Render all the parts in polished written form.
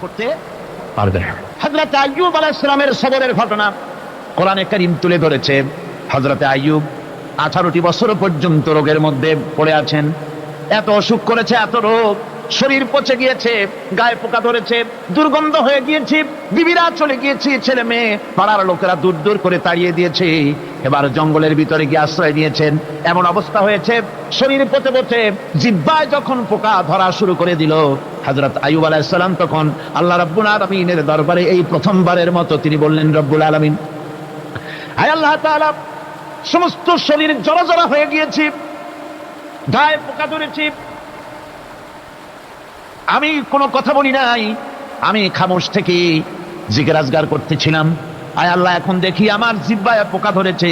করতে পারবে না। হযরত আইয়ুব আলাইহিস সালামের সবরের ঘটনা কোরআনে কারীম তুলে ধরেছে। হযরত আইয়ুব 18টি বছর পর্যন্ত রোগের মধ্যে পড়ে আছেন। এত অসুখ করেছে, এত রোগ, শরীর পচে গিয়েছে, গায়ে পোকা ধরেছে, দুর্গন্ধ হয়ে গিয়েছে, বিবিরা চলে গিয়েছে, ছেলে মেয়ে পাড়ার লোকেরা দূর দূর করে তাড়িয়ে দিয়েছে। এবার জঙ্গলের ভিতরে গিয়ে আশ্রয় নিয়েছেন। এমন অবস্থা হয়েছে, শরীর পচে পচে জিহ্বায় যখন পোকা ধরা শুরু করে দিল, হযরত আইয়ুব আলাইহিস সালাম তখন আল্লাহ রাব্বুল আলামিনের দরবারে এই প্রথমবারের মতো তিনি বললেন, রব্বুল আলামিন, আয় আল্লাহ তাআলা, সমস্ত শরীর জড়া জড়া হয়ে গিয়েছে, গায়ে পোকা ধরেছে, আমি কোনো কথা বলি নাই, আমি খামোশ থেকে জিকির আজগার করতেছিলাম। আয় আল্লাহ, এখন দেখি আমার জিহ্বায় পোকা ধরেছে,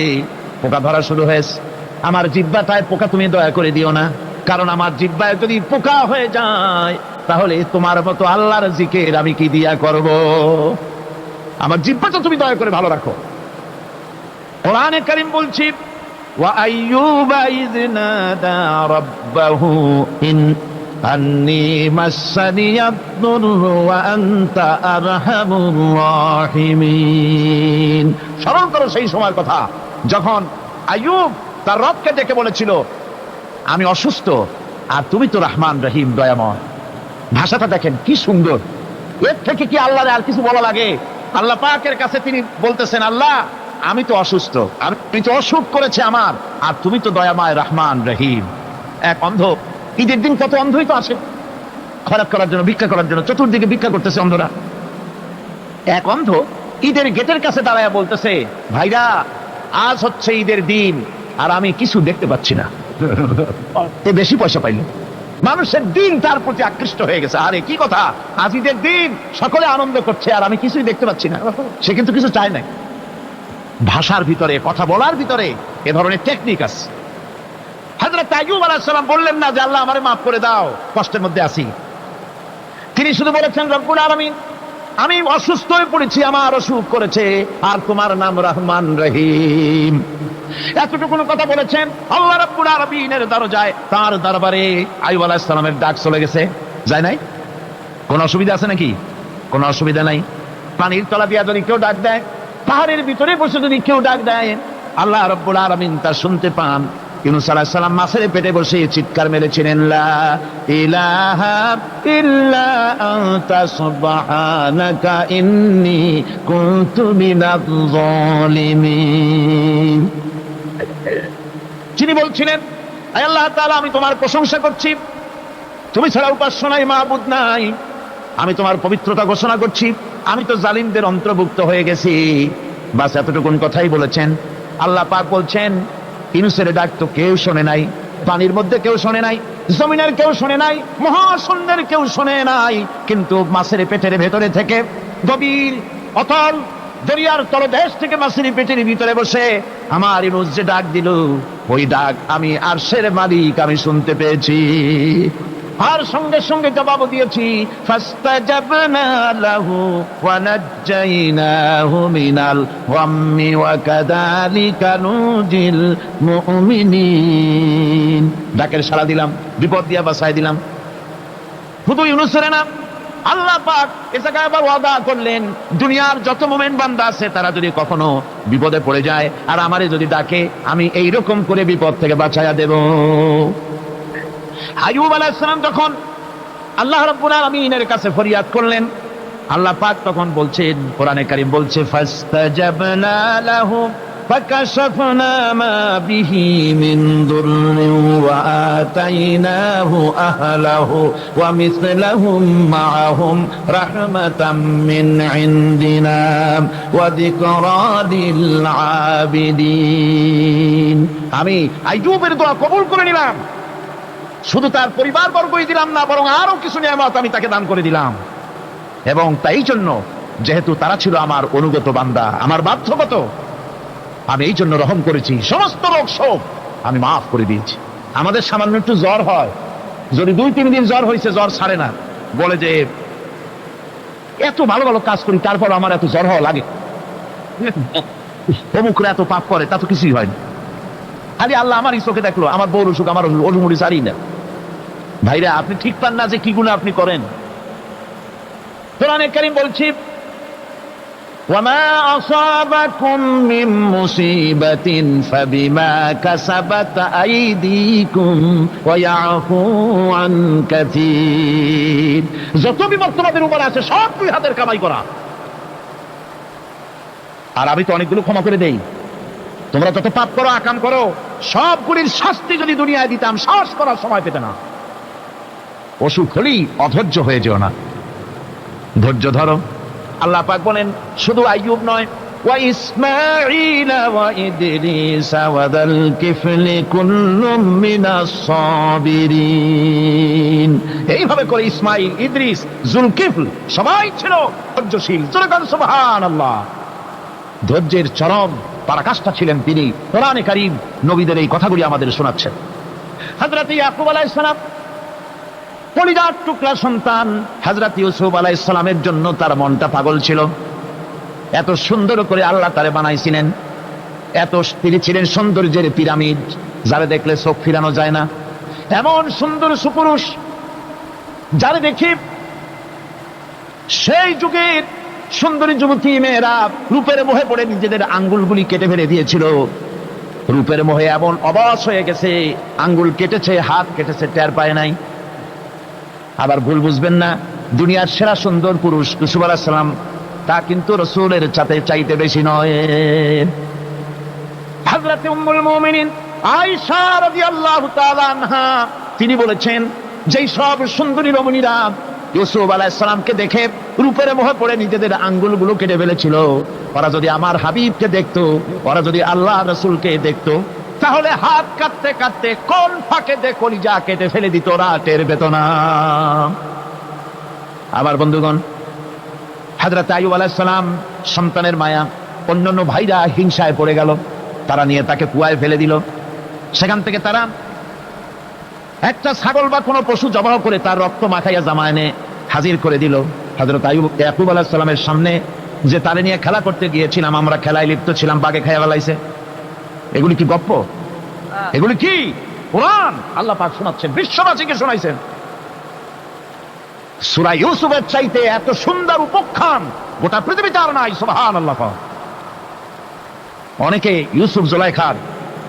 পোকা ধরা শুরু হয়েছে, আমার জিহ্বাটায় পোকা তুমি দয়া করে দিও না, কারণ আমার জিহ্বায় যদি পোকা হয়ে যায় তাহলে তোমার মতো আল্লাহর জিকির আমি কি দিয়া করব? আমার জিহ্বাটা তুমি দয়া করে ভালো রাখো। কোরআনে কারীম বলছি, ওয়া আইয়ুবা ইয নাদা রাব্বাহু আন্নী মাসসানিয়াদ-দুররু ওয়া আনতা আরহামুর রাহিমিন। স্মরণ করো সেই সময়ের কথা যখন আইয়ুব তার রবকে ডেকে বলেছিল, আমি অসুস্থ আর তুমি তো রহমান রহিম, দয়াময়। ভাষাটা দেখেন কি সুন্দর, এর থেকে কি আল্লাহর আর কিছু বলা লাগে? আল্লাহ পাকের কাছে তিনি বলতেছেন, আল্লাহ আমি তো অসুস্থ, আমি তো অসুখ করেছে আমার, আর তুমি তো দয়াময় রহমান রহিম। এক অন্ধ, ঈদের দিন কত অন্ধই তো আসে খয়রাত করার জন্য, ভিক্ষা করার জন্য, চতুর্দিকে ভিক্ষা করতেছে অন্ধরা। এক অন্ধ ঈদের গেটের কাছে দাঁড়ায় বলতেছে, ভাইরা আজ হচ্ছে ঈদের দিন আর আমি কিছু দেখতে পাচ্ছি না। বেশি পয়সা পাইল, মানুষের দিন তার প্রতি আকৃষ্ট হয়ে গেছে। আরে কি কথা, আজ ঈদের দিন, সকলে আনন্দ করছে আর আমি কিছুই দেখতে পাচ্ছি না। সে কিন্তু কিছু চায় নাই। ভাষার ভিতরে, কথা বলার ভিতরে এ ধরনের টেকনিক আছে। হযরত আইয়ুব আলাইহিস সালাম বললেন না যে আল্লাহ আমারে মাফ করে দাও, কষ্টের মধ্যে আছি। তিনি শুধু বলেছেন, রব্বুল আলামিন, আমি অসুস্থ হয়ে পড়েছি, আমার অসুখ করেছে, আর তোমার নাম রহমান রহিম। এতটুকু কথা বলেছেন। আল্লাহ রাব্বুল আলামিনের দরজায়, তার দরবারে আইয়ুব আলাইহিস সালামের ডাক চলে গেছে। যায় নাই? কোন অসুবিধা আছে নাকি? কোনো অসুবিধা নাই। পানির তলা দিয়া যদি কেউ ডাক দেয়, পাহাড়ের ভিতরে বসে যদি কেউ ডাক দেয়, আল্লাহ রাব্বুল আলামিন তা শুনতে পান। ইউনূস আলাইহিস সালাম মাছের পেটে বসে চিৎকার মেরেছিলেন, লা ইলাহা ইল্লা আনতা সুবহানাকা ইন্নী কুনতু মিনাজ জালিমিন। তিনি বলছিলেন, আয় আল্লাহ তাআলা, আমি তোমার প্রশংসা করছি, তুমি ছাড়া উপাস্য নাই, মাবুদ নাই, আমি তোমার পবিত্রতা ঘোষণা করছি, আমি তো জালিমদের অন্তর্ভুক্ত হয়ে গেছি। বাস এতটুকুন কথাই বলেছেন। আল্লাহ পাক বলছেন, ইউনূসের ডাক তো কেউ শোনে নাই, পানির মধ্যে কেউ শোনে নাই, জমিনের কেউ শোনে নাই, মহাশূন্যের কেউ শোনে নাই, কিন্তু মাছের পেটের ভেতরে থেকে, গভীর অতল দরিয়ার তলদেশ থেকে মাছের পেটের ভিতরে বসে আমার ইউনূস যে ডাক দিল, ওই ডাক আমি আরশের মালিক আমি শুনতে পেয়েছি, আর সঙ্গে সঙ্গে জবাব দিয়েছি। ফাস্তাজাবনা লাহু ওয়া নাজ্জাইনাহু মিনাল গাম্মি ওয়া কাযালিকা নুজিল মুমিনিন। ডাকের সাড়া দিলাম, বিপদ দিয়া বাঁচাই দিলাম। শুধু ইউনূসের না, আল্লাহ পাক এ জায়গায় আবার ওয়াদা করলেন, দুনিয়ার যত মুমিন বান্দা আছে তারা যদি কখনো বিপদে পড়ে যায় আর আমারে যদি ডাকে, আমি এইরকম করে বিপদ থেকে বাঁচাইয়া দেব। আইয়ুব আলাইহিস সালাম যখন আল্লাহ রাব্বুল আলামিনের কাছে ফরিয়াদ করলেন, আল্লাহ পাক তখন বলছেন, কোরআনে কারীম বলছে, ফাস্তাজাবনা লাহু ফাকাশাফনা মা বিহি মিন দুররিন ওয়া আতাইনাহু আহলাহু ওয়া মিসলাহুম মাআহুম রাহমাতাম মিন ইনদিনা ওয়া যিকরা লিল আবিদিন। আমি আইয়ুবের দোয়া কবুল করে নিলাম, শুধু তার পরিবার বর্গই দিলাম না, বরং আরো কিছু নিয়ামত আমি তাকে দান করে দিলাম। এবং তাই জন্য, যেহেতু তারা ছিল আমার অনুগত বান্দা, আমার বাধ্যগত, আমি এই জন্য রহম করেছি, সমস্ত রোগ শোক আমি মাফ করে দিয়েছি। আমাদের সামান্য একটু জ্বর হয়, যদি 2-3 দিন জ্বর হয়েছে, জ্বর ছাড়ে না, বলে যে এত ভালো ভালো কাজ করি তারপর আমার এত জ্বর হওয়া লাগে, অমুকরা এত পাপ করে, তা তো কিছুই হয়নি, খালি আল্লাহ আমার চোখে দেখলো, আমার বউর অসুখ, আমার অজুমুড়ি ছাড়ি না। ভাইরা, আপনি ঠিক পান না যে কি গুলো আপনি করেন। কোরআনে কারীম বলছি, ওয়ামা আসাবাকুম মিন মুসিবাতিন ফাবিমা কাসাবাত আইদিকুম ওয়া ইয়াফু আন কাসীর। যত বিপদ তোমাদের উপর আছে সব দুই হাতের কামাই করা। আর আমি তো অনেকগুলো ক্ষমা করে দেই। তোমরা যত পাপ করো, আকাম করো, সবগুলির শাস্তি যদি দুনিয়ায় দিতাম সাহস করার সময় পেতে না। অসুখ হলেই অধৈর্য হয়ে যেও না, ধৈর্য ধরো। আল্লাহ পাক বলেন শুধু আইয়ুব নয়, ওয়া ইসমাঈল ওয়া ইদরিস ওয়া যাল কিফলি কুল্লুম মিনাস সাবিরিন। এইভাবে করে ইসমাঈল, ইদ্রিস, যুলকিফল সবাই ছিল ধৈর্যশীল। সুবহানাল্লাহ। ধৈর্যের চরম পরাকাষ্ঠা ছিলেন তিনি। কোরআনে কারীম নবীদের এই কথাগুলি আমাদের শোনাচ্ছেন। হযরত ইয়াকুব আলাইহিস সালাম কলিজার টুকরা সন্তান হযরত ইউসুফ আলাইহিস সালামের জন্য তার মনটা পাগল ছিল। এত সুন্দর করে আল্লাহ তারে বানাইছিলেন, এত তিনি ছিলেন সৌন্দর্যের পিরামিড, যারে দেখলে চোখ ফিরানো যায় না। এমন সুন্দর সুপুরুষ যারে দেখি সেই যুগের সুন্দরী যুবতী মেয়েরা রূপের মোহে পড়ে নিজেদের আঙ্গুলগুলি কেটে ফেলে দিয়েছিল। রূপের মোহে এমন অবশ হয়ে গেছে, আঙ্গুল কেটেছে, হাত কেটেছে, টের পায় নাই। আবার ভুল বুঝবেন না, দুনিয়ার সেরা সুন্দর পুরুষ ইউসুফ আলাইহিস সালাম তা কিন্তু রাসূলের চাইতে বেশি নয়। হযরত উম্মুল মুমিনিন আয়েশা রাদিয়াল্লাহু তাআলা আনহা তিনি বলেছেন, যেই সব সুন্দরী রমণীরা ইউসুফ আলাইহিস সালামকে দেখে রূপের মোহে পড়ে নিজেদের আঙ্গুলগুলো কেটে ফেলেছিল, ওরা যদি আমার হাবিবকে দেখতো, ওরা যদি আল্লাহ রাসূলকে দেখতো, তাহলে হাত কাটতে কাটতে কোন ফাঁকে দিয়ে কলিজা কেটে ফেলে দিত, ওরা টের পেত না। আবার বন্ধুগণ, হযরত আইয়ুব আলাইহিস সালাম সন্তানের মায়া, অন্যান্য ভাইরা হিংসায় পড়ে গেল, তারা নিয়ে তাকে কুয়ায় ফেলে দিল। সেখান থেকে তারা একটা ছাগল বা কোনো পশু জবাহ করে তার রক্ত মাখাইয়া জামায়ানে হাজির করে দিল। হযরত ইয়াকুব আলাইহিস সালামের সামনে যে তারে নিয়ে খেলা করতে গিয়েছিলাম, আমরা খেলায় লিপ্ত ছিলাম, বাগে খাইয়া ফেলাইছে। এগুলি কি গপ্প? এগুলি কি কোরআন? আল্লাহ পাক শোনাচ্ছেন, বিশ্ববাসীকে শোনাইছেন। সূরা ইউসুফের চাইতে এত সুন্দর উপাখ্যান গোটা পৃথিবীতে আর নাই। সুবহানাল্লাহ। অনেকে ইউসুফ জুলাইখার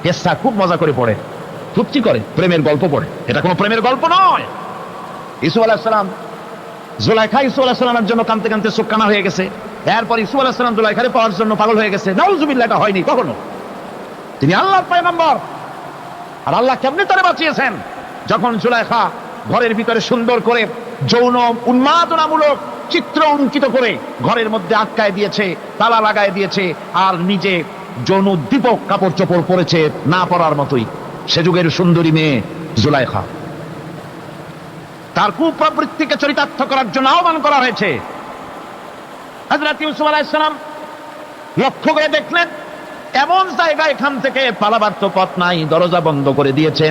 কিসসা খুব মজা করে পড়ে, তৃপ্তি করে, প্রেমের গল্প পড়ে। এটা কোনো প্রেমের গল্প নয়। ইউসুফ আলাইহিস সালাম, জুলাইখা ইউসুফ আলাইহিস সালামের জন্য কাঁদতে কাঁদতে চোখ কানা হয়ে গেছে। এরপর ইউসুফ আলাইহিস সালাম জুলাইখারে পাওয়ার জন্য পাগল হয়ে গেছে। নাউজুবিল্লাহ, এটা হয়নি কখনো। তিনি আল্লাহর পয়গম্বর। আর আল্লাহ কেমনে তারে বাঁচিয়েছেন? যখন জুলাইখা ঘরের ভিতরে সুন্দর করে যৌন উন্মাদনামূলক চিত্র অঙ্কিত করে ঘরের মধ্যে আটকায় দিয়েছে, তালা লাগায় দিয়েছে, আর নিজে যৌন উদ্দীপক কাপড় চোপড় পরেছে, না পরার মতোই। সে যুগের সুন্দরী মেয়ে জুলাইখা, তার কুপ্রবৃত্তিকে চরিতার্থ করার জন্য আহ্বান করা হয়েছে। হযরত ইউসুফ আলাইহিস সালাম লক্ষ্য করে দেখলেন এমন জায়গা, এখান থেকে পালাবার তো পথ নাই, দরজা বন্ধ করে দিয়েছে।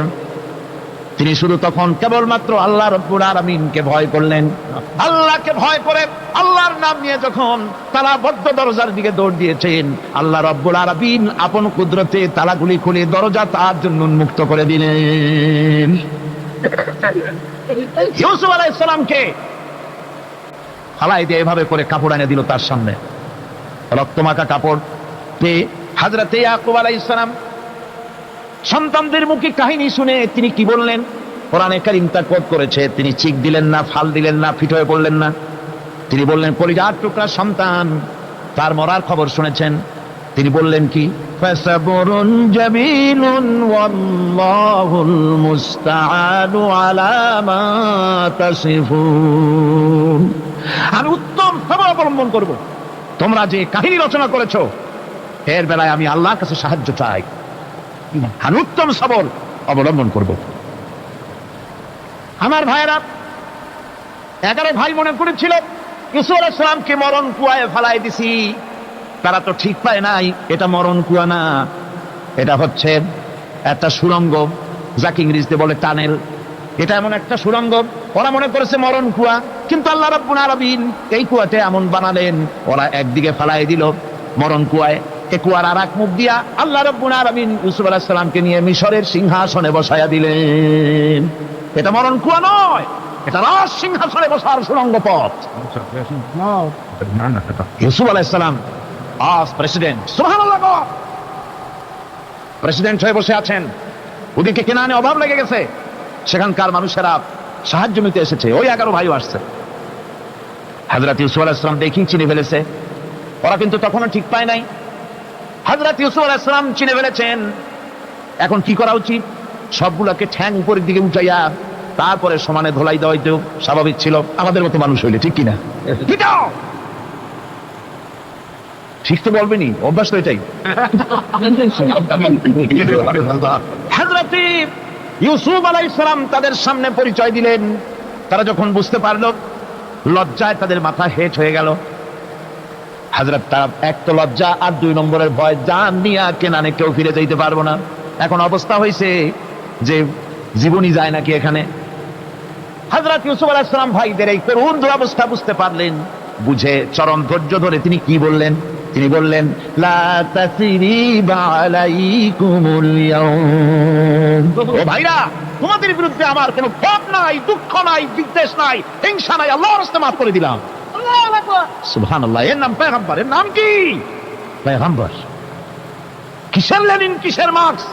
তিনি শুধু তখন কেবলমাত্র আল্লাহ রাব্বুল আলামিনকে ভয় করলেন। আল্লাহকে ভয় করে আল্লাহর নাম নিয়ে যখন তালাবদ্ধ দরজার দিকে দৌড় দিয়েছেন, আল্লাহ রাব্বুল আলামিন আপন কুদরতে তালাগুলি খুলে দরজা তার জন্য উন্মুক্ত করে দিলেন। ইউসুফ আলাইহিস সালামকে ফালাই দিয়ে এভাবে করে কাপড় এনে দিল তার সামনে, রক্তমাখা কাপড় পেয়ে হযরত ইয়াকুব আলাইহিস সালাম সন্তানদের মুখে কাহিনী শুনে তিনি কি বললেন? কোরআনে কারীম তা কোট করেছে। তিনি চিক দিলেন না, ফাল দিলেন না, ফিট হয়ে পড়লেন না। তিনি বললেন, কলিজার টুকরা সন্তান তার মরার খবর শুনেছেন। তিনি বললেন কি? ফাসাবরুন জামিলুন ওয়াল্লাহুল মুস্তাআনু আলা মা তাসিফুন। আমি উত্তম সবর অবলম্বন করব। তোমরা যে কাহিনী রচনা করেছো এর বেলায় আমি আল্লাহর কাছে সাহায্য চাই। আমি উত্তম সবর অবলম্বন করব। আমার ভাইয়েরা, 11 ভাই মনে করেছিল ইউসুফ আলাইহিস সালামকে মরণ কুয়ায় ফেলাই দিছি। তারা তো ঠিক পায় নাই এটা মরণ কুয়া না, এটা হচ্ছে একটা সুড়ঙ্গ, যাকে ইংরেজিতে বলে টানেল। এটা এমন একটা সুড়ঙ্গ, ওরা মনে করেছে মরণ কুয়া, কিন্তু আল্লাহ রাব্বুল আলামিন এই কুয়াতে এমন বানালেন, ওরা একদিকে ফেলাই দিল মরণ কুয়ায়, এ কুয়ার আর এক মুখ দিয়া আল্লাহ রাব্বুল আলামিন ইউসুফ আলাইহিস সালামকে নিয়ে মিশরের সিংহাসনে বসায়া দিলেন। এটা মরণ কুয়া নয়, এটা রাজ সিংহাসনে বসার সুরঙ্গ পথ। ইউসুফ আলাইহিস সালাম আজ প্রেসিডেন্ট, সুবহানাল্লাহ, প্রেসিডেন্ট হয়ে বসে আছেন। ওদিকে কেনানে অভাব লেগে গেছে, সেখানকার মানুষেরা সাহায্য নিতে এসেছে। ওই 11 ভাইও আসছে। হযরত ইউসুফ আলাইহিস সালাম দেখেই চিনে ফেলেছে। ওরা কিন্তু তখনও ঠিক পায় নাই। হযরত ইউসুফ আলাইহিস সালাম চিনে ফেলেছেন। এখন কি করা উচিত? সবগুলোকে ঠ্যাং উপরের দিকে উঠাইয়া তারপরে সমানে ধোলাই দেওয়াই তো স্বাভাবিক ছিল, আমাদের মতো মানুষ হইলে, ঠিক কিনা? ঠিক তো বলবেনি, অভ্যাস তো এটাই। হযরত ইউসুফ আলাইহিস সালাম তাদের সামনে পরিচয় দিলেন। তারা যখন বুঝতে পারলো, লজ্জায় তাদের মাথা হেট হয়ে গেল। হযরত, তারা এক তো লজ্জা, আর 2 নম্বরের ভয়, জান নিয়ে কেনানে কেউ ফিরে যাইতে পারবো না। এখন অবস্থা হয়েছে যে জীবনই যায় নাকি এখানে। হযরত ইউসুফ আলাইহিস সালাম ভাইদের এই করুণ দুরবস্থা বুঝতে পারলেন। বুঝে চরম ধৈর্য ধরে তিনি কি বললেন? তিনি বললেন, লা তাসরিবা আলাইকুমুল ইয়াউম। ও ভাইরা, তোমাদের বিরুদ্ধে আমার কোনো ক্ষোভ নাই, দুঃখ নাই, বিদ্বেষ নাই, হিংসা নাই, আল্লাহর রাস্তায় মাফ করে দিলাম। আল্লাহু আকবার, সুবহানাল্লাহ। এর নাম পয়গম্বর। এর নাম কি? পয়গম্বর। কিসের লেনিন, কিসের মার্কস?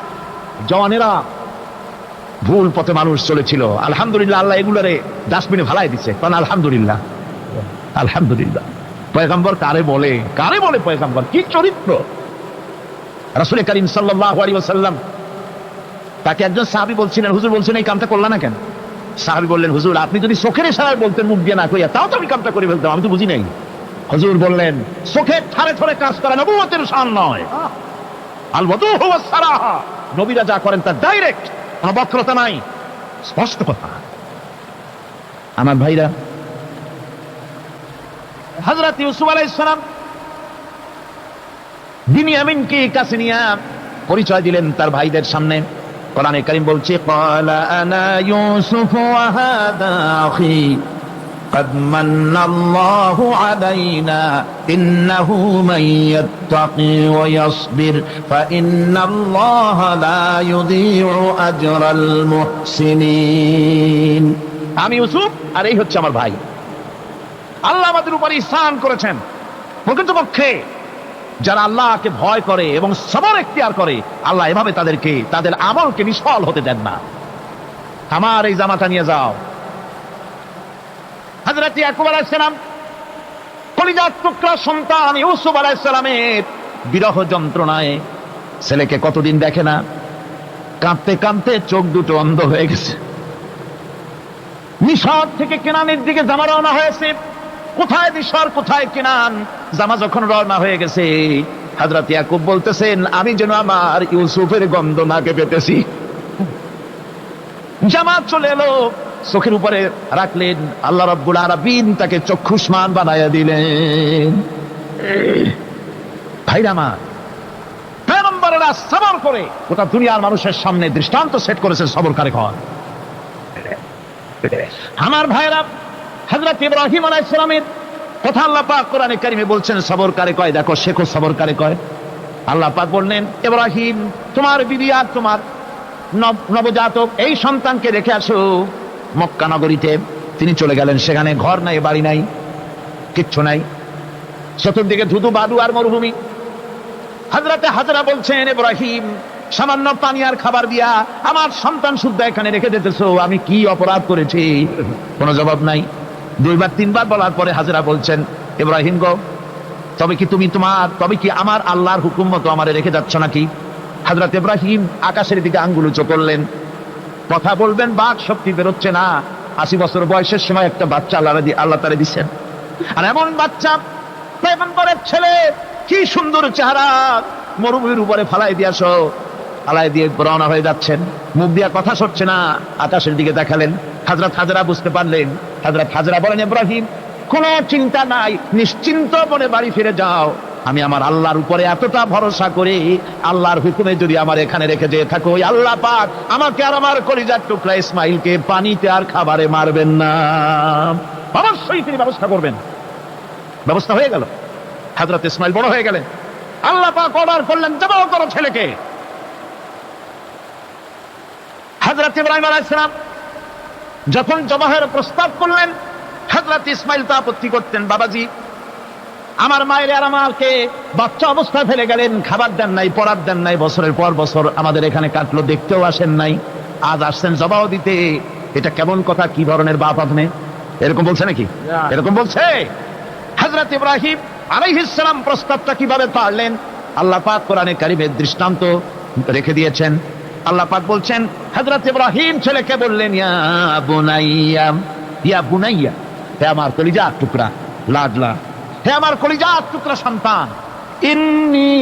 জওয়ানেরা, ভুল পথে মানুষ চলেছিল। আলহামদুলিল্লাহ, আল্লাহ এগুলোরে ডাস্টবিনে ফালাই দিচ্ছে। কারণ আলহামদুলিল্লাহ, আলহামদুলিল্লাহ। পয়গম্বর কারে বলে? কারে বলে পয়গম্বর? কি চরিত্র! রাসূল করিম সাল্লাল্লাহু আলাইহি ওয়াসাল্লাম, তাকে একজন সাহাবী বলছিলেন, হুজুর বলছেন এই কামটা করলা না কেন? সাহাবী বললেন, হুজুর আপনি যদি চোখের ইশারায় বলতেন, মুখ দিয়ে না কইয়া, তাও তো আমি কামটা করে ফেলতাম, আমি তো বুঝি নাই। হুজুর বললেন, চোখের ঠারে ঠারে কাজ করা নবুয়তের শান নয়। আল ওয়াদুহু ওয়াস সারাহা, নবীরা যা করেন তা ডাইরেক্ট, কোনো বক্রতা নাই, স্পষ্ট কথা। আমার ভাইরা, হযরত ইউসুফ আলাইহিস সালাম বিনিয়ামিনকে কাছে নিয়ে পরিচয় দিলেন তার ভাইদের সামনে। কোরআনে কারীম বলছে, ক্বালা আনা ইউসুফ ওয়া হাদা আখি قد من الله علينا إنه من يتقي ويصبر فإن الله لا يضيع أجر المحسنين। আমি ইউসুফ, আর এই হচ্ছে আমার ভাই। আল্লাহ আমাদের উপর ইহসান করেছেন। প্রকৃতপক্ষে যারা আল্লাহকে ভয় করে এবং সবর এখতিয়ার করে, আল্লাহ এভাবে তাদেরকে, তাদের আমলকে নিষ্ফল হতে দেন না। আমার এই জামাটা নিয়ে যাও। হযরত ইয়াকুব আলাইহিস সালাম, কলিজার টুকরা সন্তান ইউসুফ আলাইহিস সালামের বিরহ যন্ত্রণায় ছেলেকে কতদিন দেখে না, কাঁদতে কাঁদতে চোখ দুটো অন্ধ হয়ে গেছে। মিশর থেকে কেনানের দিকে জামা রওনা হয়েছে। কোথায় মিশর, কোথায় কেনান? জামা যখন রওনা হয়ে গেছে, হযরত ইয়াকুব বলতেছেন, আমি যেন আমার ইউসুফের গন্ধ নাকে পেতেছি। জামা চলে এলো, চোখের উপরে রাখলেন, আল্লাহ রাব্বুল আলামিন তাকে চক্ষুষ্মান বানাইয়া দিলেন। ভাইরা আমার, পয়গম্বরেরা সবর করে গোটা দুনিয়ার মানুষের সামনে দৃষ্টান্ত সেট করেছেন সবর কারে কয়। আমার ভাইরা, হযরত ইব্রাহিম আলাইহিস সালামের কথা আল্লাহ পাক কোরআনে কারিমে বলছেন সবর কারে কয়। দেখো, শেখো সবর কারে কয়। আল্লাহ পাক বললেন, ইব্রাহিম, তোমার বিবি আর তোমার নবজাতক এই সন্তানকে রেখে আসো মক্কা নগরীতে। তিনি চলে গেলেন। সেখানে ঘর নাই, বাড়ি নাই, কিচ্ছু নাই, চতুর্দিকে ধুধু বালু আর মরুভূমি। হযরতে হাজরা বলছেন, ইব্রাহিম, সামান্য পানি আর খাবার দিয়া আমার সন্তান শুদ্ধ এখানে রেখে দিতেছো, আমি কি অপরাধ করেছি? কোনো জবাব নাই। 2বার 3বার বলার পরে হাজরা বলছেন, ইব্রাহিম গো, তবে কি আমার আল্লাহর হুকুম মতো আমারে রেখে যাচ্ছ নাকি? হযরত ইব্রাহিম আকাশের দিকে আঙ্গুল উঁচু করলেন। কথা বলবেন, বাক শক্তি বেরোচ্ছে না। 80 বছর বয়সের সময় একটা বাচ্চা আল্লাহ তারে দিচ্ছেন। আর এমন বাচ্চা, পয়গম্বরের ছেলে, কি সুন্দর চেহারা, মরুভূমির উপরে ফালাই দিয়াছো। ফালাই দিয়ে রওনা হয়ে যাচ্ছেন, মুখ দিয়া কথা সরছে না। আকাশের দিকে দেখালেন। হযরত হাজরা বুঝতে পারলেন। হযরত হাজরা বলেন, ইব্রাহিম, কোনো চিন্তা নাই, নিশ্চিন্ত মনে বাড়ি ফিরে যাও। আমি আমার আল্লাহর উপরে এতটা ভরসা করি, আল্লাহর হুকুমে যদি আমার এখানে রেখে যেয়ে থাকো, আল্লাহ পাক আমাকে আর আমার কলিজার টুকরা ইসমাইলকে পানিতে আর খাবারে মারবেন না, অবশ্যই তিনি ব্যবস্থা করবেন। ব্যবস্থা হয়ে গেল। হযরত ইসমাইল বড় হয়ে গেলেন। আল্লাহ পাক অর্ডার করলেন, জবাই করো ছেলেকে। হযরত ইব্রাহিম আলাইহিস সালাম যখন জবাহের প্রস্তাব করলেন, হযরত ইসমাইল তা আপত্তি করতেন, বাবাজি আমার মায়ের আর আমাকে বাচ্চা অবস্থায় ফেলে গেলেন, খাবার দেন নাই, পড়ার দেন নাই, বছরের পর বছর আমাদের এখানে কাটলো, দেখতেও আসেন নাই, আজ আসছেন জবাব দিতে, এটা কেমন কথা, কি ধরনের বাপ আপনি? এরকম বলছে নাকি? এরকম বলছে? হযরত ইব্রাহিম আলাইহিস সালাম প্রস্তাবটা কিভাবে পারলেন? আল্লাহ পাক কোরআনে কারীমের দৃষ্টান্ত রেখে দিয়েছেন। আল্লাহ পাক বলছেন, হযরত ইব্রাহিম ছেলেকে বললেন, ইয়া বুনাইয়া, ইয়া বুনাইয়া, হে আমার কলিজার টুকরা, লাডলা, হে আমার কলিজার টুকরা সন্তান, ইন্নী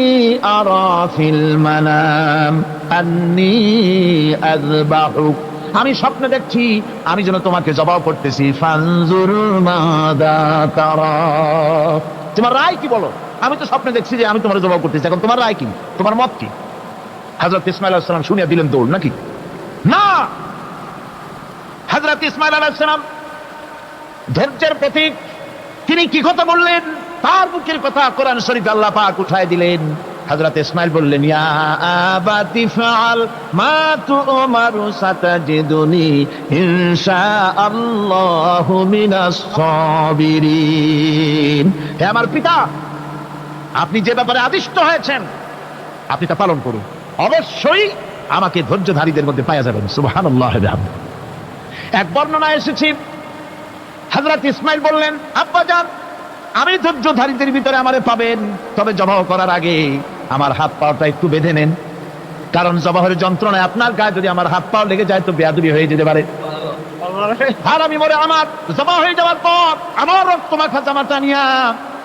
আরা ফিল মানাম আন্নী আযবাহুক, আমি স্বপ্নে দেখছি আমি যেন তোমাকে জবাব করতেছি, ফানজুর মাযা তারা, তোমার রায় কি বলো? আমি তো স্বপ্নে দেখছি যে আমি তোমার জবাব করতেছি, এখন তোমার রায় কি, তোমার মত কি? হযরত ইসমাঈল আলাইহিস সালাম শুনিয়া দিলেন দৌড়, নাকি না? হযরত ইসমাঈল আলাইহিস সালাম ধৈর্যের প্রতীক, তিনি কি কথা বললেন? তার মুখের কথা কোরআন শরীফে আল্লাহ পাক উঠায় দিলেন। হযরত ইসমাঈল বললেন, ইয়া আবাতি ফাআল মা তুমারু সাতাজিদুনি ইনশাআল্লাহু মিনাস সাবিরিন, হে আমার পিতা, আপনি যে ব্যাপারে আদিষ্ট হয়েছেন আপনি তা পালন করুন, অবশ্যই আমাকে ধৈর্যধারীদের মধ্যে পাওয়া যাবেন। সুবহানাল্লাহ। এক বর্ণনা এসেছে, হযরত ইসমাঈল বললেন, আব্বাজান আমি ধৈর্যধারীদের ভিতরে আমারে পাবেন, তবে জবাহ করার আগে আমার হাত পাটা একটু বেঁধে নেন, কারণ জবাহের যন্ত্রণায় আপনার গায়ে যদি আমার হাত পা লেগে যায় তো বেয়াদবি হয়ে যেতে পারে, আর আমি মরে আমার জবাহ হয়ে যাওয়ার পর আমার রক্ত মাখা জামাটা নিয়া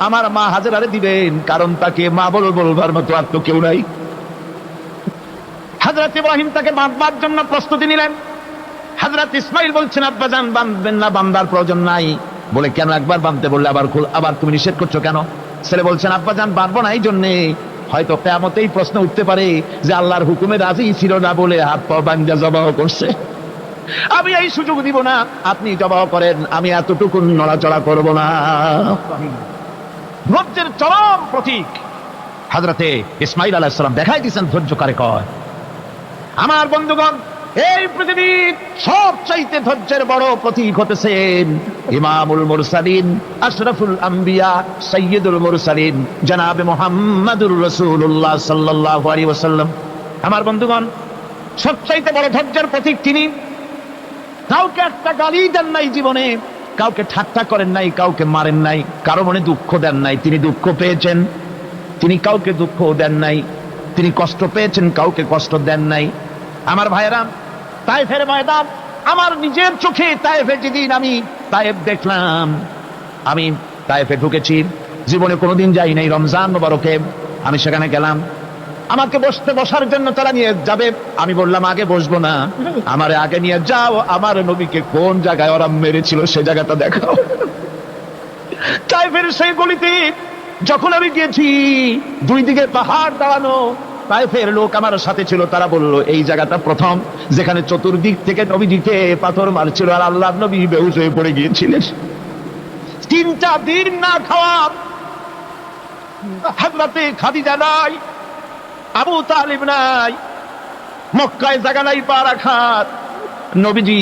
আমার মা হাজেরারে দিবেন, কারণ তাকে মা বলবার মতো আর তো কেউ নাই। হযরত ইব্রাহিম তাকে বাঁধবার জন্য প্রস্তুতি নিলেন। হযরত ইসমাঈল বলছেন, আব্বাজান বাঁধবেন না, বাঁধার প্রয়োজন নাই। বলে, কেন? একবার বাঁধতে বললে আবার তুমি নিষেধ করছো কেন? ছেলে বলছেন, আব্বাজান বাঁধবো না এই জন্যে, হয়তো কিয়ামতেই প্রশ্ন উঠতে পারে যে আল্লাহর হুকুমে রাজি ছিল না বলে হাত পা বাঁধা জবাহ করছে, আমি এই সুযোগ দিব না, আপনি জবাহ করেন, আমি এতটুকু নড়াচড়া করব না। ধৈর্যের চরম প্রতীক হযরতে ইসমাঈল আলাইহিস সালাম দেখাই দিয়েছেন ধৈর্য কারে কয়। আমার বন্ধুগণ, এই পৃথিবীর সবচাইতে ধৈর্যের বড় প্রতীক হতেছেন ইমামুল মুরসালিন, আশরাফুল আম্বিয়া, সাইয়্যিদুল মুরসালিন, জনাবে মুহাম্মাদুর রাসূলুল্লাহ সাল্লাল্লাহু আলাইহি ওয়াসাল্লাম। আমার বন্ধুগণ, সবচাইতে বড় ধৈর্যের প্রতীক তিনি। কাউকে একটা গালি দেন নাই জীবনে, কাউকে ঠাট্টা করেন নাই, কাউকে মারেন নাই, কারো মনে দুঃখ দেন নাই, তিনি দুঃখ পেয়েছেন, তিনি কাউকে দুঃখ দেন নাই, তিনি কষ্ট পেয়েছেন, কাউকে কষ্ট দেন নাই। আমার ভাইয়েরা, তায়েফের ময়দান, আমার নিজের চোখে তায়েফে যেদিন আমি তায়েফ দেখলাম, আমি তায়েফে ঢুকেছি, জীবনে কোনোদিন যাই নাই, রমজান মোবারকে আমি সেখানে গেলাম, আমাকে বসার জন্য তারা নিয়ে যাবে, আমি বললাম আগে বসবো না, আমারে আগে নিয়ে যাও, আমার নবীকে কোন জায়গায় ওরা মেরেছিল সে জায়গাটা দেখাও। তায়েফের সেই গলিতে যখন আমি গিয়েছি, দুই দিকে পাহাড় দাঁড়ানো, তায়েফের লোক আমার সাথে ছিল, তারা বলল এই জায়গাটা প্রথম যেখানে চতুর্দিক থেকে নবীজিকে পাথর মারছিল আর আল্লাহর নবী বেহুশ হয়ে পড়ে গিয়েছিলেন। 3টা দিন না খাওয়া, হযরতে খাদিজা নাই, আবু তালিব নাই, মক্কায় জায়গা নাই পা রাখার। নবীজি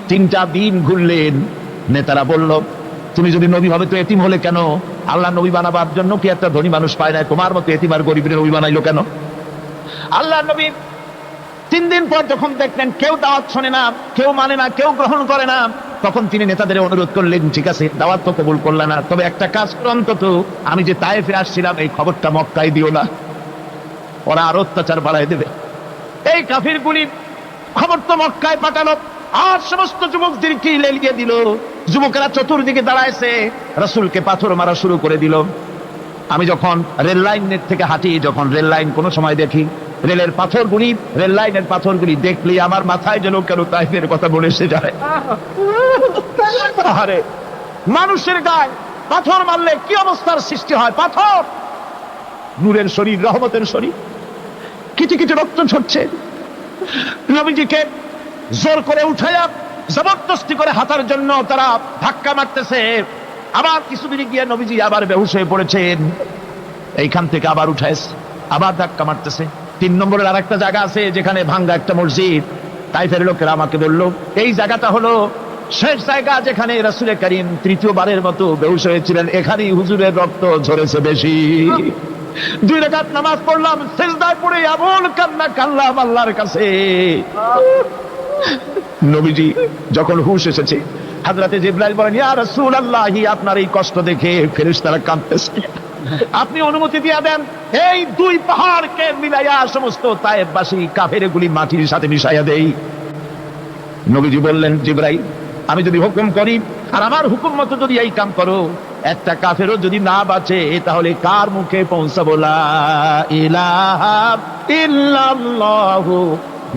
3টা দিন ঘুরলেন। নেতারা বলল, তুমি যদি নবী হবে তো এতিম হলে কেন? আল্লাহ নবী বানাবার জন্য কি একটা ধনী মানুষ পায় না? তোমার মতো এতিম আর গরিবের নবী বানাইলো কেন? আল্লাহ নবী 3 দিন পর যখন দেখলেন কেউ দাওয়াত শোনে না, কেউ মানে না, কেউ গ্রহণ করে না, তখন তিনি নেতাদের অনুরোধ করলেন, ঠিক আছে দাওয়াত তো কবুল করলে না, তবে একটা কাজ করো, অন্তত আমি যে তায়েফে আসছিলাম এই খবরটা মক্কায় দিও না, ওরা আরো অত্যাচার বাড়ায় দেবে। এই কাফিরগুলি খবর তো মক্কায় পাঠালো, আর সমস্ত যুবকদেরকে লেলিয়ে দিল। যুবকেরা চতুর্দিকে দাঁড়াইছে, রাসূলকে পাথর মারা শুরু করে দিল। আমি যখন রেল লাইনের থেকে হাঁটি, যখন রেল লাইন কোনো সময় দেখি, রেলের পাথরগুলি, রেল লাইনের পাথরগুলি দেখলে আমার মাথায় যেন কেন তাইফের কথা মনে এসে যায়। আরে মানুষের গায়ে পাথর মারলে কি অবস্থার সৃষ্টি হয়! পাথর নূরের শরীর, রহমতের শরীর, কিটি কিটি রক্ত ঝরছে। নবীজিকে জোর করে উঠাইয়া জবরদস্তি করে হাঁটার জন্য তারা ধাক্কা মারতেছে। আবার কিছু দূরে গিয়ে নবীজি আবার বেহুশ হয়ে পড়েছেন, এইখান থেকে আবার উঠাইছে, আবার ধাক্কা মারতেছে। 3 নম্বরের আরেকটা জায়গা আছে যেখানে ভাঙ্গা একটা মসজিদ। তাইফের লোকেরা আমাকে বলল, এই জায়গাটা হলো শেষ জায়গা যেখানে রাসূল করিম তৃতীয়বারের মতো বেহুশ হয়েছিলেন, এখানেই হুজুরের রক্ত ঝরেছে বেশি। 2 রাকাত নামাজ পড়লাম, সিজদায় পড়ে এমন কান্না কাঁদলাম আল্লাহর কাছে। নবীজি যখন হুঁশ এসেছে, হযরতে জিবরাইল বলেন, ইয়া রাসূলুল্লাহ, আপনার এই কষ্ট দেখে ফেরেশতারা কাঁদতেছে, আপনি অনুমতি দিয়ে দেন এই 2 পাহাড়কে মিলাইয়া সমস্ত তায়েফবাসী কাফেরগুলি মাটির সাথে মিশাইয়া দেই। নবীজি বললেন, জিবরাইল, আমি যদি হুকুম করি আর আমার হুকুম মতো যদি এই কাম করো, একটা কাফেরও যদি না বাঁচে, তাহলে কার মুখে পৌঁছাবো লা ইলাহা ইল্লাল্লাহু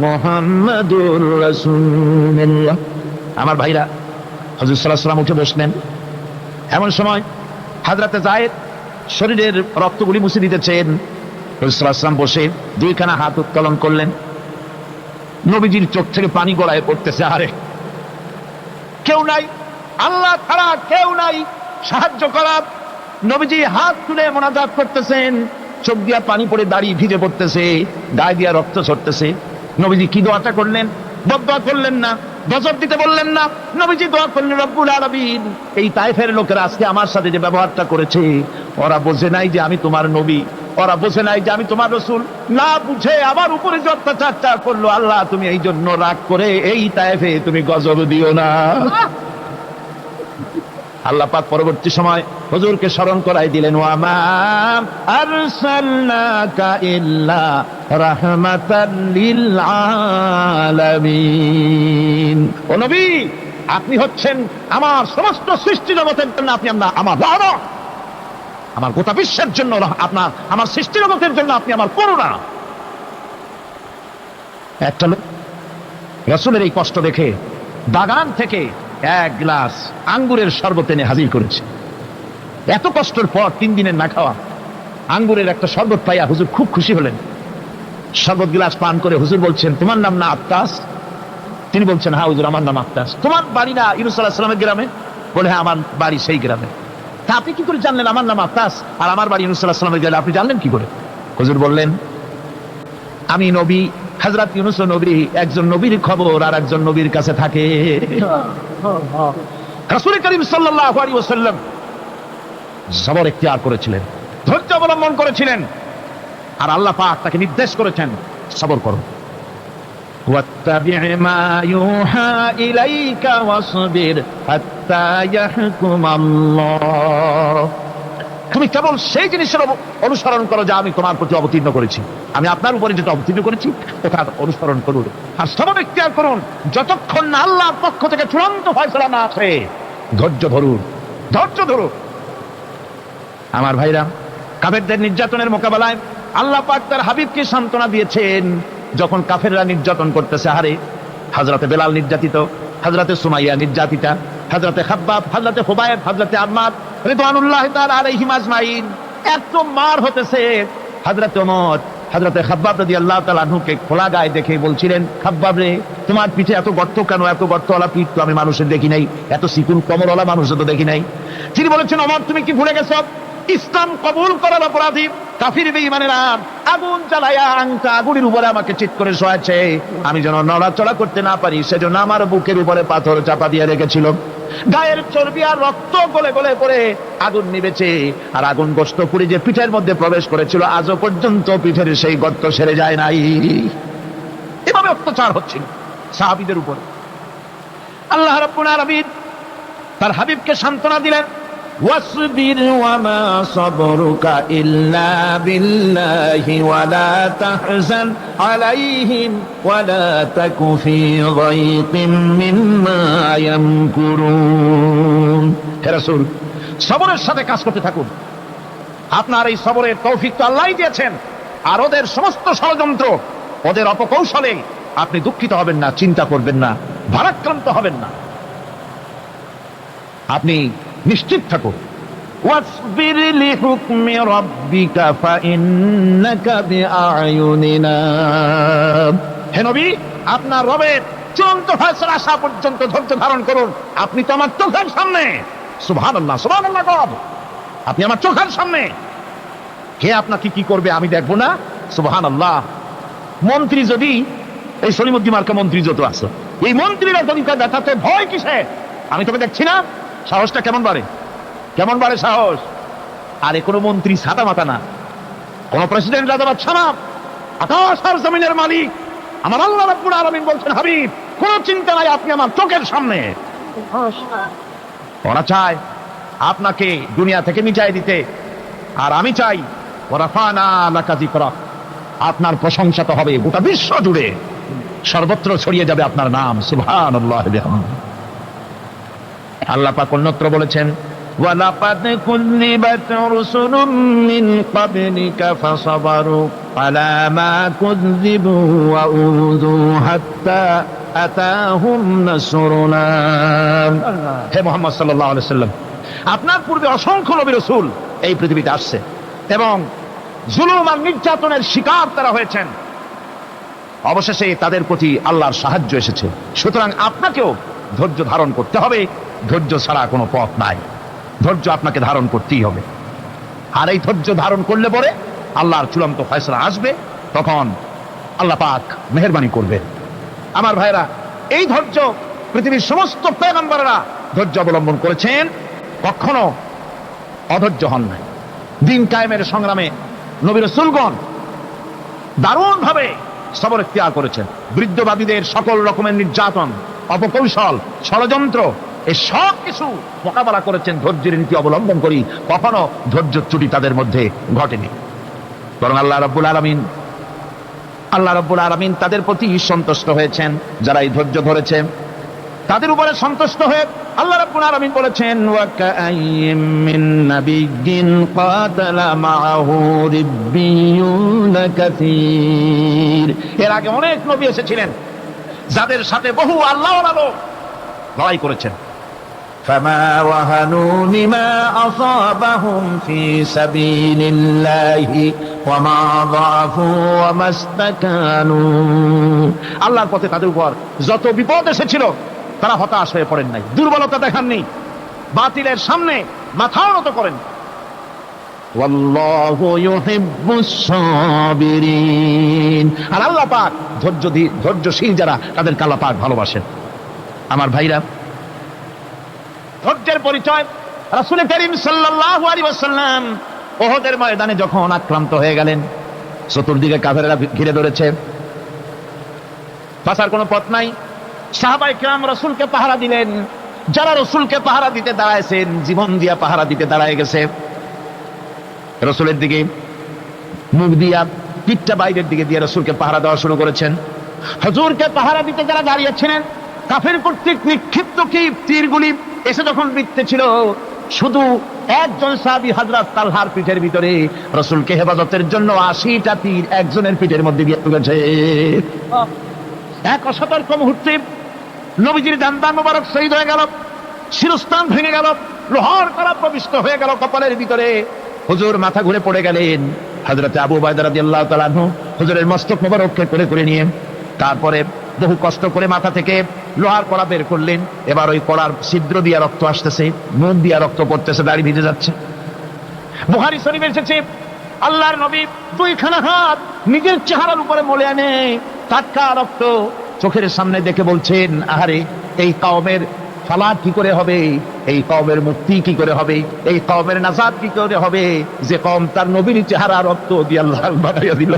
মুহাম্মাদুর রাসূলুল্লাহ। আমার ভাইরা, হুজুর সাল্লাল্লাহু আলাইহি ওয়াসাল্লাম উঠে বসলেন। এমন সময় হযরতে যায়েদ শরীরের রক্তগুলি মুছে দিতেছেন। হুজুর সাল্লাল্লাহু আলাইহি ওয়াসাল্লাম বসে 2খানা হাত উত্তোলন করলেন। নবীজির চোখ থেকে পানি গড়ায় পড়তেছে। আরে কেউ নাই, আল্লাহ ছাড়া কেউ নাই সাহায্য করার। নবীজি হাত তুলে মোনাজাত করতেছেন, চোখ দিয়া পানি পড়ে দাড়ি ভিজে পড়তেছে, গায়ে দিয়া রক্ত ঝরতেছে। নবীজি কি দোয়াটা করলেন? বদদোয়া করলেন না, গজব দিতে বললেন না। নবীজি দোয়া করলেন, রব্বুল আলামিন, এই তায়েফের লোকেরা আজকে আমার সাথে যে ব্যবহারটা করেছে, ওরা বোঝে নাই যে আমি তোমার নবী, ওরা বোঝে নাই যে আমি তোমার রাসূল, না বুঝে আমার উপরে যে অত্যাচারটা করলো, আল্লাহ তুমি এই জন্য রাগ করে এই তায়েফে তুমি গজব দিও না। আল্লাহ পাক পরবর্তী সময় হুজুরকে স্মরণ করাই দিলেন, ওয়া মা আরসালনাকা ইল্লা রাহমাতাল লিল আলামিন। ও নবী, আপনি হচ্ছেন আমার সমস্ত সৃষ্টি জগতের জন্য, আপনি আমার রহমত, আমার গোটা বিশ্বের জন্য আপনার, আমার সৃষ্টি জগতের জন্য আপনি আমার করুণা। একটা লোক রাসূলের এই কষ্ট দেখে বাগান থেকে 1 গ্লাস আঙ্গুরের শরবত এনে হাজির করেছে। এত কষ্টের পর 3 দিনের না খাওয়া আঙ্গুরের একটা শরবত পাইয়া হুজুর খুব খুশি হলেন। শরবত গ্লাস পান করে হুজুর বলছেন, তোমার নাম না আত্তাস? তিনি বলছেন, হ্যাঁ হুজুর, আমার নাম আত্তাস। তোমার বাড়ি না ইউনূস আলাইহিস সালামের গ্রামে? বলে, হ্যাঁ আমার বাড়ি সেই গ্রামে। তা আপনি কি করে জানলেন আমার নাম আত্তাস আর আমার বাড়ি ইউনূস আলাইহিস সালামের গ্রামে? আপনি জানলেন কি করে? হুজুর বললেন, আমি নবী, হযরত ইউনূস নবী, একজন নবীর খবর আর একজন নবীর কাছে থাকে। রাসূল করিম সাল্লাল্লাহু আলাইহি ওয়াসাল্লাম সবর ইখতিয়ার করেছিলেন, ধৈর্য অবলম্বন করেছিলেন, আর আল্লাহ পাক তাকে নির্দেশ করেছেন, সবর করো। ওয়াত্তাবি' মা ইউহা ইলাইকা ওয়াসবির হাত্তা ইয়াহকুমাল্লাহ। তুমি কেবল সেই জিনিসের অনুসরণ করো যা আমি তোমার প্রতি অবতীর্ণ করেছি। আমি আপনার উপরে যেটা অবতীর্ণ করেছি ওটা অনুসরণ করুন, আর সবর ইখতিয়ার করুন যতক্ষণ না আল্লাহর পক্ষ থেকে চূড়ান্ত ফয়সালা না আসে। ধৈর্য ধরুন, ধৈর্য ধরুন। আমার ভাইরা, কাফেরদের নির্যাতনের মোকাবেলায় আল্লাহ পাক তার হাবিবকে সান্ত্বনা দিয়েছেন। যখন কাফেররা নির্যাতন করতেছে, হারে হযরতে বেলাল নির্যাতিত, হযরতে সুমাইয়া নির্যাতিতা, হযরতে খাব্বাব, হযরতে খুবাইব, হযরতে আম্মার রিদওয়ানুল্লাহি তাআলা আলাইহিম আজমাইন, এত মার হতেছে। হযরতে ওমর হযরতে খাব্বাব রাদিয়াল্লাহু তাআলা আনহুকে খোলা গায়ে দেখে বলছিলেন, খাব্বাব রে, তোমার পিঠে এত গর্ত কেন? এত গর্তওয়ালা পিঠ তো আমি মানুষের দেখি নাই, এত চিকুন কোমরওয়ালা মানুষের তো দেখি নাই। তিনি বলেছেন, ওমর তুমি কি ভুলে গেছো? ইসলাম কবুল করার অপরাধী কাফির বেঈমানেরা আগুন জ্বালায়া আংটা আগুনের উপরে আমাকে চিৎ করে শোয়াছে, আমি যেন নড়াচড়া করতে না পারি সেজন্য আমার বুকের উপরে পাথর চাপা দিয়ে রেখেছিল। গায়ের চর্বি আর রক্ত গলে গলে পড়ে আগুন নিবেছে, আর আগুন গোশত পুড়ে যে পিঠের মধ্যে প্রবেশ করেছিল আজও পর্যন্ত পিঠের সেই গর্ত সেরে যায় নাই। এভাবে অত্যাচার হচ্ছিল সাহাবীদের উপর। আল্লাহ রাব্বুল আলামিন তার হাবিবকে সান্ত্বনা দিলেন, واصبر وما صبرك إلا بالله ولا تحزن عليهم ولا تك في ضيق مما يمكرون। হে রাসূল, সবরের সাথে কাজ করতে থাকুন। আপনার এই সবরের তৌফিক তো আল্লাহই দিয়েছেন, আর ওদের সমস্ত ষড়যন্ত্র, ওদের অপকৌশলে আপনি দুঃখিত হবেন না, চিন্তা করবেন না, ভারাক্রান্ত হবেন না। আপনি নিশ্চিত থাকুন। ওয়াসবির লিহুকমি রাব্বিকা ফাইন্নাকা বিআয়ুনিনা। হে নবী, আপনার রবের চূড়ান্ত ফয়সালা আসা পর্যন্ত ধৈর্য ধারণ করুন। আপনি তো আমার চোখের সামনে। সুবহানাল্লাহ, সুবহানাল্লাহ। আপনি আমার চোখের সামনে। কে আপনাকে কি করবে আমি দেখবো না? সুবহানাল্লাহ। মন্ত্রী যদি, এই সলিমুদ্দিন মার্কা মন্ত্রী যত আছে, এই মন্ত্রীরা যদি দেখাতে ভয় কিসে? আমি তোকে দেখছি না? সাহসটা কেমন বাড়ে, কেমন বাড়ে সাহস! আরে কোনো মন্ত্রী ছাতা মাথা না, কোন প্রেসিডেন্ট রাজা বাদশা না, আকাশ আর জমিনের মালিক আমার আল্লাহ রাব্বুল আলামিন বলছেন, হাবিব কোনো চিন্তা নাই, আপনি আমার চোখের সামনে। ওরা চায় আপনাকে দুনিয়া থেকে মিটাই দিতে, আর আমি চাই ওরাফানা লাকা যিকরাক, আপনার প্রশংসা তো হবে গোটা বিশ্ব জুড়ে, সর্বত্র ছড়িয়ে যাবে আপনার নাম। সুবহানাল্লাহ বিহামদিহি। আল্লাহ পাক অন্যত্র বলেছেন, ওয়ালাকাদ কুযযিবাত রুসুলুম মিন ক্বাবলিকা ফাসাবারু আলা মা কুযযিবু ওয়া উযু হাত্তা আতাহুম নাসরুনা। হে মুহাম্মদ সাল্লাল্লাহু আলাইহি ওয়াসাল্লাম, আপনার পূর্বে অসংখ্য নবী রাসূল এই পৃথিবীতে আসছে এবং জুলুম আর নির্যাতনের শিকার তারা হয়েছেন। অবশেষে তাদের প্রতি আল্লাহর সাহায্য এসেছে। সুতরাং আপনাকেও ধৈর্য ধারণ করতে হবে, ধৈর্য ছাড়া কোনো পথ নাই, ধৈর্য আপনাকে ধারণ করতেই হবে। আর এই ধৈর্য ধারণ করলে পরে আল্লাহর চূড়ান্ত ফয়সালা আসবে, তখন আল্লাহ পাক মেহেরবানি করবে। আমার ভাইরা, এই ধৈর্য পৃথিবীর সমস্ত পয়গম্বররা ধৈর্য অবলম্বন করেছেন, কখনো অধৈর্য হন নাই। দিন কায়েমের সংগ্রামে নবী রাসূলগণ দারুণ ভাবে সবর ইখতিয়ার করেছেন। বৃদ্ধবাদীদের সকল রকমের নির্যাতন, অপকৌশল, ষড়যন্ত্র, এই সব কিছু মোকাবেলা করেছেন ধৈর্যের নীতি অবলম্বন করি। কখনো ধৈর্য ত্রুটি তাদের মধ্যে ঘটেনি, বরং আল্লাহ রাব্বুল আলামিন তাদের প্রতি সন্তুষ্ট হয়েছেন। যারা এই ধৈর্য ধরেছে তাদের উপরে সন্তুষ্ট হয়ে আল্লাহ রাব্বুল আলামিন বলেছেন, ওয়া কাআইয়িম মিন নাবিয়্যিন কাতালা মাআহু রিব্বিয়ুনা কাসীর। এর আগে অনেক নবী এসেছিলেন যাদের সাথে বহু আল্লাহওয়ালা লোক লড়াই করেছেন। ফামা ওয়াহানু লিমা আসাবাহুম ফি সাবিলিল্লাহি ওয়া মা যাআফু ওয়া মাস্তাকানু। আল্লাহর পথে তাদের উপর যত বিপদ এসেছিল তারা হতাশ হয়ে পড়েন নাই, দুর্বলতা দেখাননি, বাতিলের সামনে মাথা নত করেন। ওয়াল্লাহু ইউহিব্বুস সাবিরিন। আর আল্লাহ পাক ধৈর্যশীল যারা, তাদেরকে আল্লাহ পাক ভালোবাসেন। আমার ভাইরা, ধৈর্যের পরিচয় রাসূল করিম সাল্লাল্লাহু আলাইহি ওয়াসাল্লাম উহুদের ময়দানে যখন আক্রান্ত হয়ে গেলেন, চতুর্দিকে কাফেররা ঘিরে ধরেছে, বাঁচার কোনো পথ নাই। সাহাবায়ে কিরাম রাসূলকে পাহারা দিলেন। যারা রাসূলকে পাহারা দিতে দাঁড়ায়ছেন, জীবন দিয়া পাহারা দিতে দাঁড়ায় গেছে, রাসূলের দিকে মুখ দিয়া, পিঠটা বাইরের দিকে দিয়ে রাসূলকে পাহারা দেওয়া শুরু করেছেন। হুজুরকে পাহারা দিতে যারা দাঁড়িয়েছিলেন, কাফের কর্তৃক নিক্ষিপ্ত কি তীরগুলি এসে যখন বিঁধতেছিল, শুধু একজন সাহাবী হযরত তালহার পিঠের ভিতরে রাসূলকে হেফাজতের জন্য 80টা তীর একজনের পিঠের মধ্যে দিয়ে গেছে। এক অসতর্ক মুহূর্তে নবীজির দান্দান মোবারক শহীদ হয়ে গেল, শিরস্থান ভেঙে গেল, লোহার কড়া প্রবিষ্ট হয়ে গেল কপালের ভিতরে। হুজুর মাথা ঘুরে পড়ে গেলেন। হযরত আবু উবাইদা রাদিয়াল্লাহু তাআলা আনহু হুজুরের মস্তক মোবারককে করে নিয়ে তারপরে বহু কষ্ট করে মাথা থেকে লোহার কড়া বের করলেন। এবার ওই কড়ার ছিদ্র দিয়ে রক্ত আসতেছে, মুখ দিয়ে রক্ত পড়তেছে, দাড়ি ভিজে যাচ্ছে। বুখারী শরীফে এসেছে, আল্লাহর নবী দুইখানা হাত নিজের চেহারার উপরে মলে আনে টাটকা রক্ত চোখের সামনে দেখে বলছেন, আহারে, এই কওমের ফালাত কি করে হবে, এই কওমের মুক্তি কি করে হবে, এই কওমের নাজাত কি করে হবে, যে কওম তার নবীর চেহারা রক্ত দিয়ে আল্লাহ বানাইয়া দিল।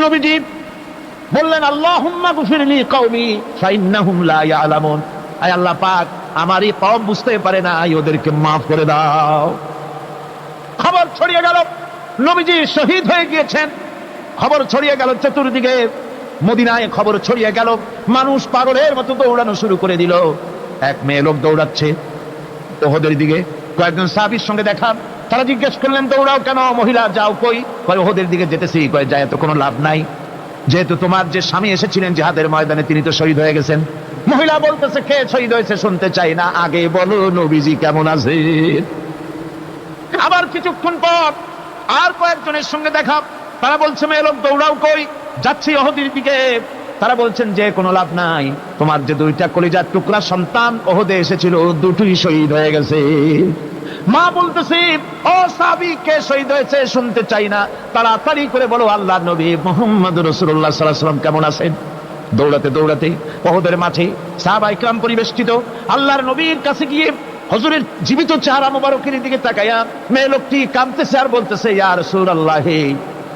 নবীজি বললেন, আল্লাহুম্মা গফিরলি কওমি ফাইন্নাহুম লা ইয়ালামুন। আয় আল্লাহ পাক, আমার এই কওম বুঝতে পারে না, ওদেরকে মাফ করে দাও। খবর ছড়িয়ে গেল নবীজি শহীদ হয়ে গিয়েছেন। খবর ছড়িয়ে গেল চতুর্দিকে, মদিনায় খবর ছড়িয়ে গেল। মানুষ পাগলের মতো দৌড়ানো শুরু করে দিল। এক মেয়ে লোক দৌড়াচ্ছে উহুদের দিকে, কয়েকজন সাহাবীর সঙ্গে দেখা। তারা জিজ্ঞেস করলেন, দৌড়াও কেন মহিলা, যাও কই? কয় উহুদের দিকে যেতেছি। কয় যায় তো কোনো লাভ নাই, যেহেতু তোমার যে স্বামী এসেছিলেন জিহাদের ময়দানে তিনি তো শহীদ হয়ে গেছেন। মহিলা বলতেছে, কে শহীদ হয়েছে শুনতে চাই না, আগে বলো নবীজি কেমন আছে। আবার কিছুক্ষণ পর আর কয়েকজনের সঙ্গে দেখা। তারা বলছে, মেয়ে লোক দৌড়াও কই? যাচ্ছি উহুদের দিকে। তারা বলছেন যে কোনো লাভ নাই, তোমার যে দুইটা কলিজার টুকরা সন্তান উহুদে এসেছিল দুটোই শহীদ হয়ে গেছে। মা বলতেছে, ও সাহাবী, কে শহীদ হয়েছে শুনতে চাই না, তাড়াতাড়ি করে বলো আল্লাহর নবী মুহাম্মদ রাসূলুল্লাহ সাল্লাল্লাহু আলাইহি ওয়াসাল্লাম কেমন আছেন। দৌড়াতে দৌড়াতে ওহদের মাঠে সাহাবায়ে কেরাম পরিবেষ্টিত আল্লাহর নবীর কাছে গিয়ে হুজুরের জীবিত চেহারা মোবারকের দিকে তাকায়া মেয়ে লোকটি কাঁদতেছে আর বলতেছে, ইয়া রাসূলুল্লাহ,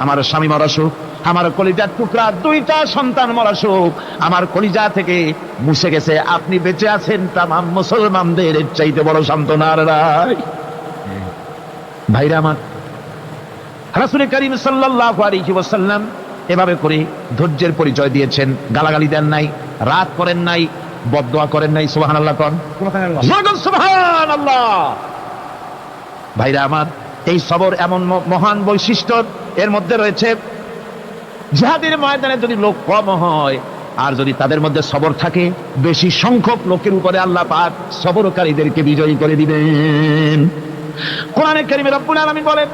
আমার স্বামী মরা শোক, আমার কলিজার টুকরা দুইটা সন্তান মরা শোক আমার কলিজা থেকে মুছে গেছে, আপনি বেঁচে আছেন তামাম মুসলমানদের চাইতে বড় সান্ত্বনা আর নাই। ভাইরা আমার, রাসূল করিম সাল্লাল্লাহু আলাইহি ওয়াসাল্লাম এভাবে করে ধৈর্যের পরিচয় দিয়েছেন। গালাগালি দেন নাই, রাত করেন নাই, বদদোয়া করেন নাই। সুবহানাল্লাহ কোন সুবহানাল্লাহ। ভাইরা আমার, এই সবর এমন মহান বৈশিষ্ট্য, এর মধ্যে রয়েছে জিহাদের ময়দানে যদি লোক কম হয় আর যদি তাদের মধ্যে সবর থাকে, বেশি সংখ্যক লোকের উপরে আল্লাহ পাক সবরকারীদেরকে বিজয়ী করে দিবেন। কোরআনে কারীমে রব্বুল আলামিন বলেন,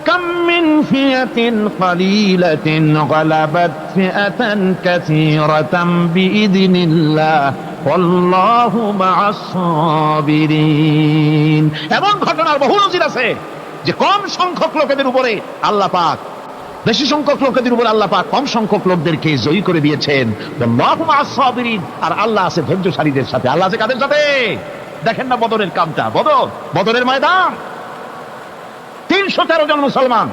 কাম মিন ফিয়াতিন কালিলাতিন গালাবাত ফিআতান কাসীরাতাম বিইذনিল্লাহ ওয়াল্লাহু মা'আস সাবিরিন। এমন ঘটনার বহু নজির আছে যে কম সংখ্যক লোকেদের উপরে আল্লাহ পাক বেশি সংখ্যক লোকেদের উপর আল্লাহ পাক কম সংখ্যক লোকদেরকে জয়ী করে দিয়েছেন। আল্লাহু মা'আস সাবিরিন, আর আল্লাহ আছে ধৈর্যশালীদের সাথে। আল্লাহ আছে কাদের সাথে? দেখেন না বদরের কামটা, বদরের ময়দান, 313 জন মুসলমান,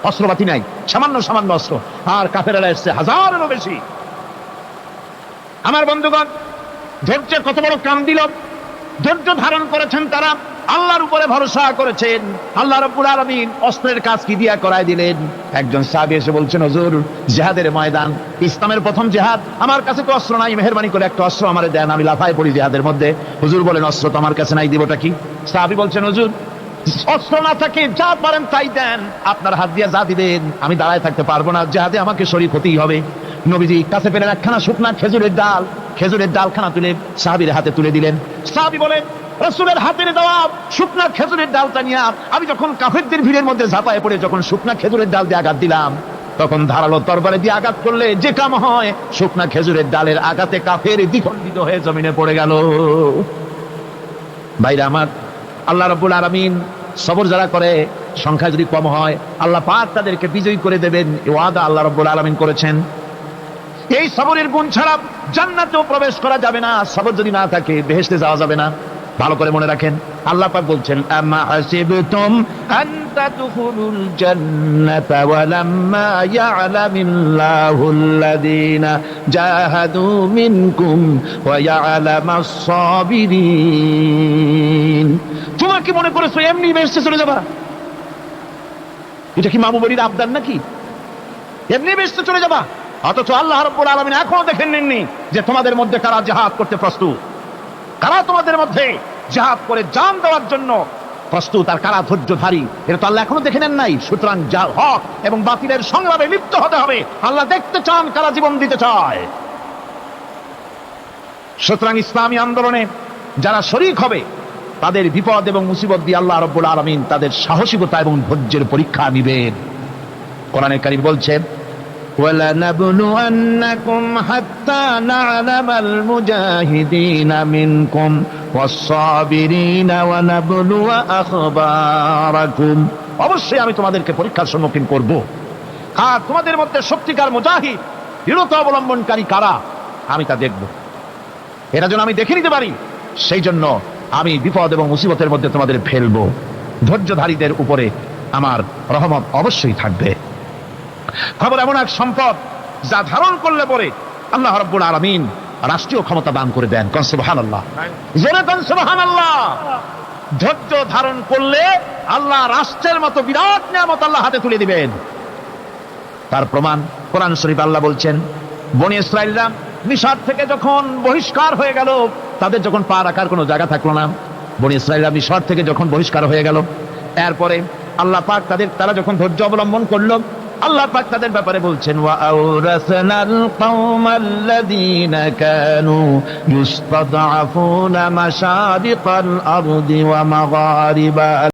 অস্ত্রপাতি নাই, সামান্য সামান্য অস্ত্র, আর কাফেররা এসছে হাজারেরও বেশি। আমার বন্ধুগণ, ধৈর্যের কত বড় কাম দিল! ধৈর্য ধারণ করেছেন তারা, আল্লাহর উপরে ভরসা করেছেন। আল্লাহ রাব্বুল আলামিন অস্ত্রের কাজ কি দিয়া করায় দিলেন। একজন সাহাবী এসে বলছেন, হুজুর, জিহাদের ময়দান, ইসলামের প্রথম জিহাদ, আমার কাছে তো অস্ত্র নাই, মেহেরবানি করে একটা অস্ত্র আমারে দেন, আমি লাফায় পড়ি জিহাদের মধ্যে। হুজুর বলেন, অস্ত্র তো আমার কাছে নাই, দিবটা কি? সাহাবী বলছেন, হুজুর, অস্ত্র না থাকে যা পারেন তাই দেন, আপনার হাত দিয়ে যা দিবেন আমি দাঁড়ায় থাকতে পারবো না, জিহাদে আমাকে শরীক হতেই হবে। নবীজি কাছে পেলেন একখানা শুকনা খেজুরের ডালখানা তুলে সাহাবীর হাতে তুলে দিলেন। সাহাবী বলেন, রাসূলের হাতের দেওয়া শুকনা খেজুরের ডালটা নিয়ে আমি যখন কাফেরদের ভিড়ের মধ্যে ঝাঁপায় পড়ে যখন শুকনা খেজুরের ডাল দিয়ে আঘাত দিলাম, তখন ধারালো তরবারি দিয়ে আঘাত করলে যে কাম হয়, শুকনা খেজুরের ডালের আঘাতে কাফের দ্বিখণ্ডিত হয়ে জমিনে পড়ে গেল। ভাইরা আমার, আল্লাহ রাব্বুল আলামিন সবর যারা করে, সংখ্যা যদি কম হয়, আল্লাহ পাক তাদেরকে বিজয়ী করে দেবেন, এই ওয়াদা আল্লাহ রাব্বুল আলামিন করেছেন। এই সবরের গুণ ছাড়া জান্নাতেও প্রবেশ করা যাবে না। সবর যদি না থাকে বেহেশতে যাওয়া যাবে না। ভালো করে মনে রাখেন, আল্লাহ পাক বলছেন, আমা হাসিবতুম আন তাদখুলুল জান্নাতা ওয়া লাম্মা ইয়া'লামিল্লাহুল্লাযীনা জাহাদু মিনকুম ওয়া ইয়া'লামাস সাবিরিন। তোমরা কি মনে করেছো এমনি বেহেশতে চলে যাবা? এটা কি মামু বাড়ির আবদার নাকি? এমনি বেহেশতে চলে যাবা? অথচ আল্লাহ রাব্বুল আলামিন এখনো দেখেন নেননি যে তোমাদের মধ্যে কারা জিহাদ করতে প্রস্তুত, কারা তোমাদের মধ্যে জিহাদ করে জান দেওয়ার জন্য প্রস্তুত, আর কারা ধৈর্যধারী, এটা তো আল্লাহ এখনো দেখে নেন নাই। সুতরাং হক এবং বাতিলের সংগ্রামে লিপ্ত হতে হবে। আল্লাহ দেখতে চান কারা জীবন দিতে চায়। সুতরাং ইসলামী আন্দোলনে যারা শরীক হবে, তাদের বিপদ এবং মুসিবত দিয়ে আল্লাহ রাব্বুল আলামিন তাদের সাহসিকতা এবং ধৈর্যের পরীক্ষা নিবেন। কোরআনে কারীম বলছেন, وَلَنَبْلُوَنَّكُمْ حَتَّى نَعْلَمَ الْمُجَاهِدِينَ مِنكُمْ وَالصَّابِرِينَ وَنَبْلُوَ أَخْبَارَكُمْ। অবশ্যই আমি তোমাদেরকে পরীক্ষার সম্মুখীন করব, আর তোমাদের মধ্যে সত্যিকার মুজাহিদ, দৃঢ়তা অবলম্বনকারী কারা, আমি তা দেখব। এটা যেন আমি দেখে নিতে পারি, সেই জন্য আমি বিপদ এবং মুসিবতের মধ্যে তোমাদের ফেলবো। ধৈর্যধারীদের উপরে আমার রহমত অবশ্যই থাকবে। খবর এমন এক সম্পদ যা ধারণ করলে পরে আল্লাহ রাব্বুল আলামিন রাষ্ট্রীয় ক্ষমতা দান করে দেন। কোন সুবহানাল্লাহ, জোরে কোন সুবহানাল্লাহ। ধৈর্য ধারণ করলে আল্লাহ রাষ্ট্রের মতো বিরাট নিয়ামত আল্লাহ হাতে তুলে দিবেন। তার প্রমাণ কোরআন শরীফ আল্লাহ বলছেন, বনি ইসরাঈলরা মিশর থেকে যখন বহিষ্কার হয়ে গেল, তাদের যখন পা রাখার কোনো জায়গা থাকলো না, বনি ইসরাঈলরা মিশর থেকে যখন বহিষ্কার হয়ে গেল, এরপরে আল্লাহ পাক তারা যখন ধৈর্য অবলম্বন করলো, আল্লাহ পাক তাদের ব্যাপারে বলছেন, ওয়া আওরাসনাল কওমাল্লাযীনা কানু ইস্তাদআফুনা মাশারিকাল আরদি ওয়া মাগারিবা।